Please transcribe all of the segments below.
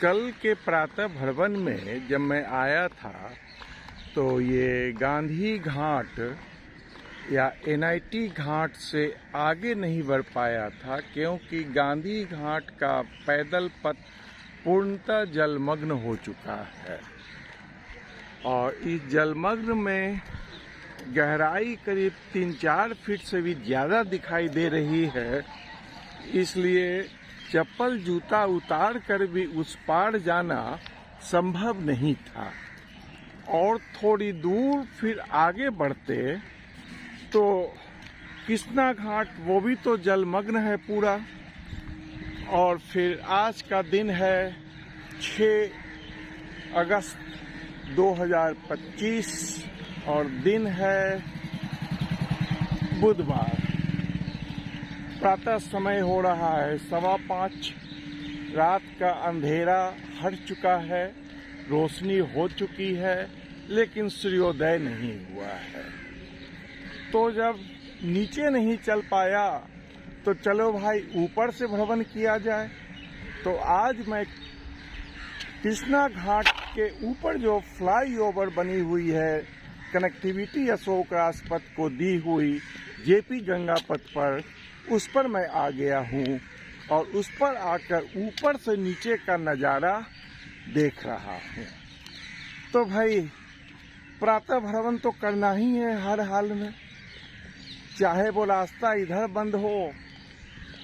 कल के प्रातः भ्रमण में जब मैं आया था तो ये गांधी घाट या एनआईटी घाट से आगे नहीं बढ़ पाया था, क्योंकि गांधी घाट का पैदल पथ पूर्णतः जलमग्न हो चुका है और इस जलमग्न में गहराई करीब 3-4 फीट से भी ज़्यादा दिखाई दे रही है। इसलिए चप्पल जूता उतार कर भी उस पार जाना संभव नहीं था और थोड़ी दूर फिर आगे बढ़ते तो कृष्णा घाट वो भी तो जलमग्न है पूरा। और फिर आज का दिन है 6 अगस्त 2025 और दिन है बुधवार। प्रातः समय हो रहा है 5:15। रात का अंधेरा हट चुका है, रोशनी हो चुकी है, लेकिन सूर्योदय नहीं हुआ है। तो जब नीचे नहीं चल पाया तो चलो भाई ऊपर से भ्रमण किया जाए। तो आज मैं कृष्णा घाट के ऊपर जो फ्लाईओवर बनी हुई है, कनेक्टिविटी अशोक राजपथ को दी हुई जेपी गंगा पथ पर, उस पर मैं आ गया हूँ और उस पर आकर ऊपर से नीचे का नज़ारा देख रहा हूँ। तो भाई प्रातः भ्रमण तो करना ही है हर हाल में, चाहे वो रास्ता इधर बंद हो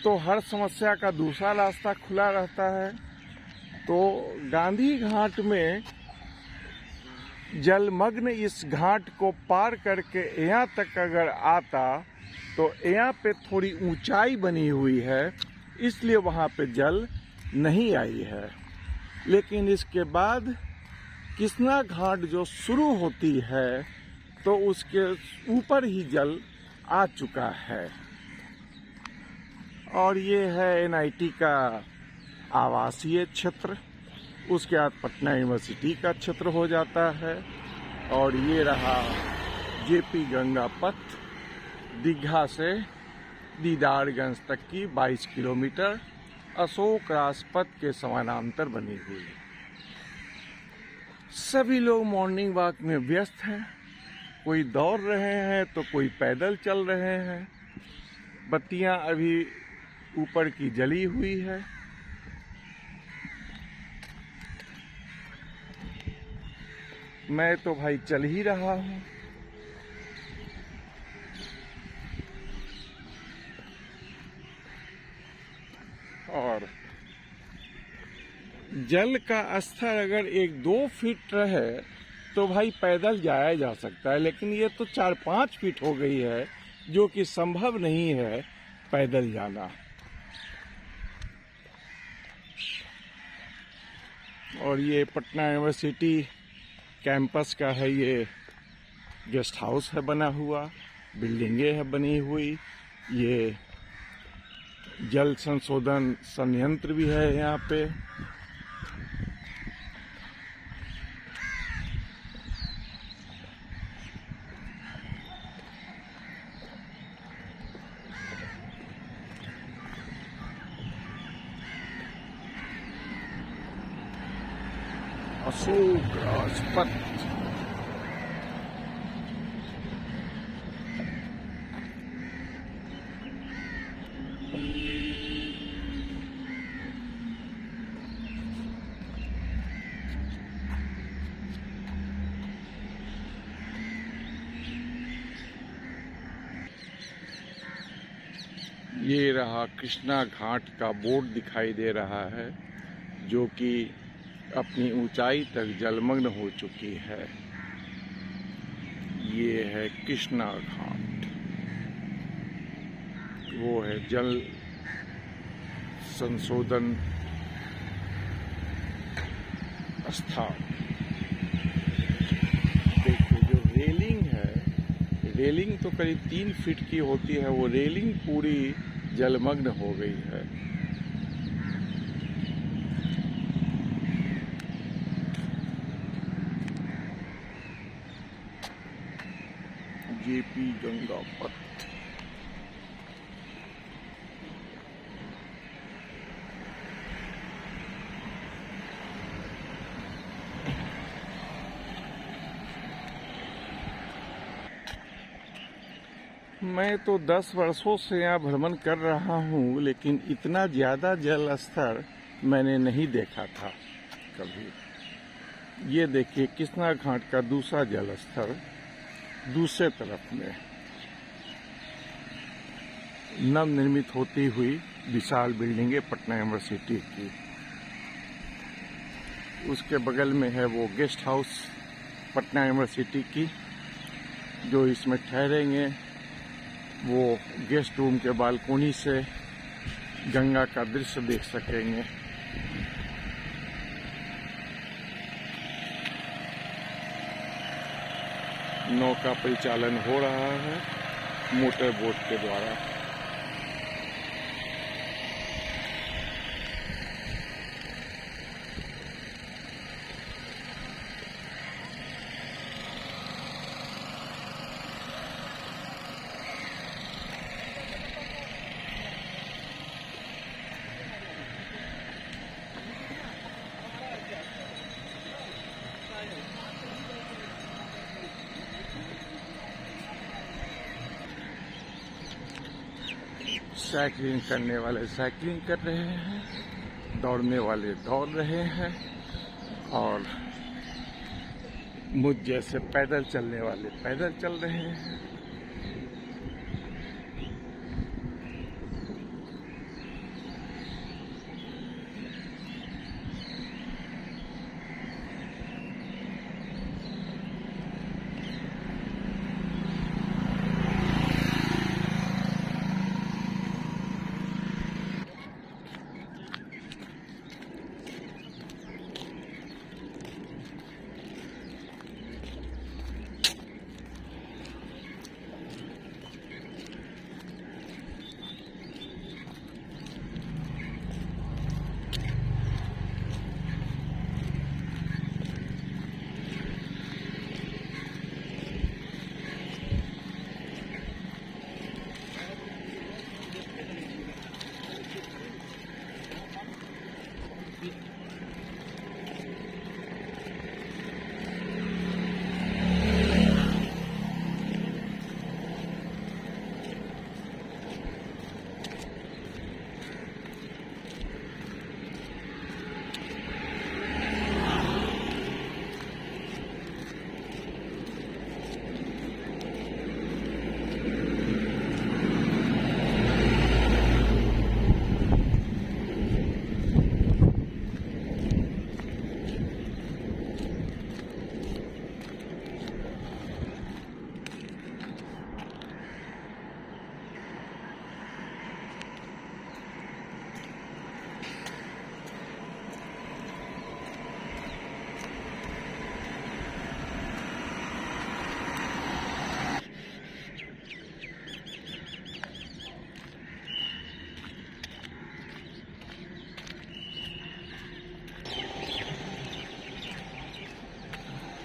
तो हर समस्या का दूसरा रास्ता खुला रहता है। तो गांधी घाट में जलमग्न इस घाट को पार करके यहाँ तक अगर आता तो यहाँ पे थोड़ी ऊंचाई बनी हुई है, इसलिए वहाँ पे जल नहीं आई है। लेकिन इसके बाद कृष्णा घाट जो शुरू होती है तो उसके ऊपर ही जल आ चुका है। और ये है एनआईटी का आवासीय क्षेत्र, उसके बाद पटना यूनिवर्सिटी का क्षेत्र हो जाता है। और ये रहा जेपी गंगा पथ, दीघा से दीदारगंज तक की 22 किलोमीटर अशोक राजपथ के समानांतर बनी हुई। सभी लोग मॉर्निंग वॉक में व्यस्त हैं, कोई दौड़ रहे हैं तो कोई पैदल चल रहे हैं। बत्तियां अभी ऊपर की जली हुई है। मैं तो भाई चल ही रहा हूँ। और जल का स्तर अगर 1-2 फीट रहे तो भाई पैदल जाया जा सकता है, लेकिन ये तो 4-5 फीट हो गई है, जो कि संभव नहीं है पैदल जाना। और ये पटना यूनिवर्सिटी कैंपस का है, ये गेस्ट हाउस है बना हुआ, बिल्डिंगें है बनी हुई, ये जल संशोधन संयंत्र भी है यहाँ पे। अशोक राजपथ। ये रहा कृष्णा घाट का बोर्ड दिखाई दे रहा है, जो कि अपनी ऊंचाई तक जलमग्न हो चुकी है। ये है कृष्णा घाट, वो है जल संशोधन स्थान। देखिए जो रेलिंग है, रेलिंग तो करीब 3 फीट की होती है, वो रेलिंग पूरी जलमग्न हो गई है। जेपी गंगा पथ। मैं तो 10 वर्षों से यहाँ भ्रमण कर रहा हूँ, लेकिन इतना ज़्यादा जल स्तर मैंने नहीं देखा था कभी। ये देखिए कृष्णा घाट का दूसरा जल स्तर दूसरे तरफ में नवनिर्मित होती हुई विशाल बिल्डिंगें पटना यूनिवर्सिटी की। उसके बगल में है वो गेस्ट हाउस पटना यूनिवर्सिटी की, जो इसमें ठहरेंगे वो गेस्ट रूम के बालकोनी से गंगा का दृश्य देख सकेंगे। नौका परिचालन हो रहा है मोटर बोट के द्वारा। साइकिलिंग करने वाले साइकिलिंग कर रहे हैं, दौड़ने वाले दौड़ रहे हैं, और मुझ जैसे पैदल चलने वाले पैदल चल रहे हैं।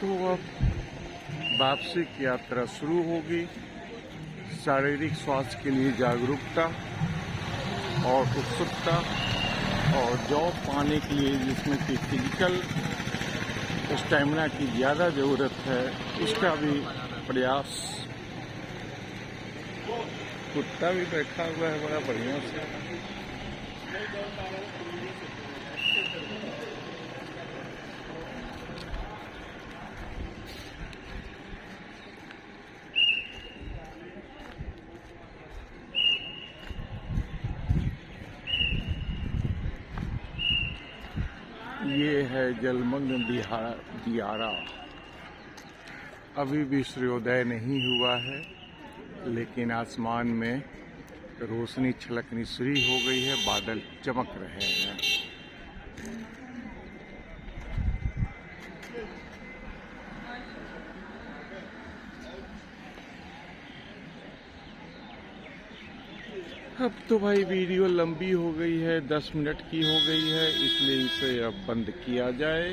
तो अब वापसी की यात्रा शुरू होगी। शारीरिक स्वास्थ्य के लिए जागरूकता और उत्सुकता और जॉब पाने के लिए जिसमें कि फिजिकल स्टैमिना की ज़्यादा ज़रूरत है, उसका भी प्रयास। कुत्ता भी बैठा हुआ है बड़ा बढ़िया से। ये है जलमग्न दियारा। अभी भी सूर्योदय नहीं हुआ है, लेकिन आसमान में रोशनी छलकनी शुरू हो गई है, बादल चमक रहे हैं। अब तो भाई वीडियो लंबी हो गई है, 10 मिनट की हो गई है, इसलिए इसे अब बंद किया जाए।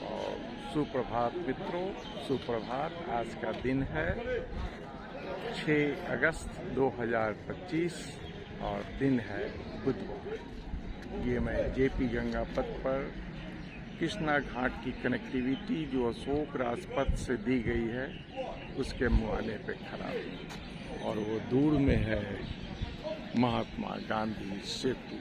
और सुप्रभात मित्रों, सुप्रभात। आज का दिन है 6 अगस्त 2025 और दिन है बुधवार। ये मैं जेपी गंगा पथ पर कृष्णा घाट की कनेक्टिविटी जो अशोक राजपथ से दी गई है उसके मुआने पे खड़ा हूँ और वो दूर में है महात्मा गांधी सेतु।